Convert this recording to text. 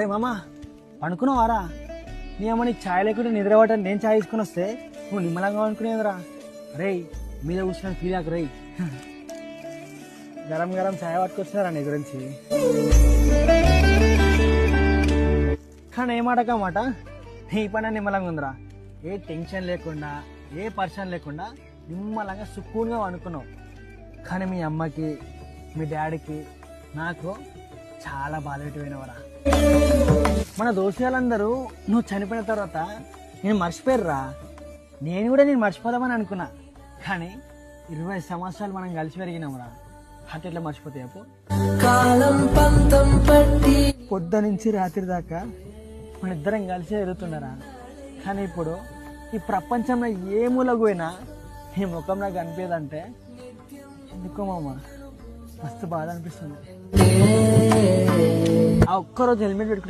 రే మామ అనుకున్నావారా నీ అమ్మ నీకు ఛాయ్ లేకుండా నిద్ర పట్టని నేను ఛాయ్ తీసుకుని వస్తే నువ్వు నిమ్మలంగా అనుకునేదిరా. రే మీద కూర్చున్నాను ఫీల్ ఆకు రే. గరం గరం ఛాయ్ పట్టుకొచ్చినారా నీ గురించి. కానీ ఏమాటక మాట నీ పని నిమ్మలంగా ఉందిరా. ఏ టెన్షన్ లేకుండా ఏ పర్షన్ లేకుండా నిమ్మలంగా సుకూన్గా అనుకున్నావు. కానీ మీ అమ్మకి మీ డాడీకి నాకు చాలా బాధ పెట్టిపోయినవరా. మన దోస్తులందరూ నువ్వు చనిపోయిన తర్వాత నేను మర్చిపోయారురా. నేను కూడా నేను మర్చిపోదామని అనుకున్నా. కానీ 20 సంవత్సరాలు మనం కలిసి పెరిగినాంరా. అట్లా ఎట్లా మర్చిపోతాయి అప్పు. పొద్దు నుంచి రాత్రి దాకా మన ఇద్దరం కలిసి ఎదుగుతున్నారా. కానీ ఇప్పుడు ఈ ప్రపంచంలో ఏ మూలకు పోయినా ఈ ముఖం నాకు అనిపించదంటే ఎందుకో మామ మస్తు బాధ అనిపిస్తుంది. ఆ ఒక్కరోజు హెల్మెట్ పెట్టుకుంటే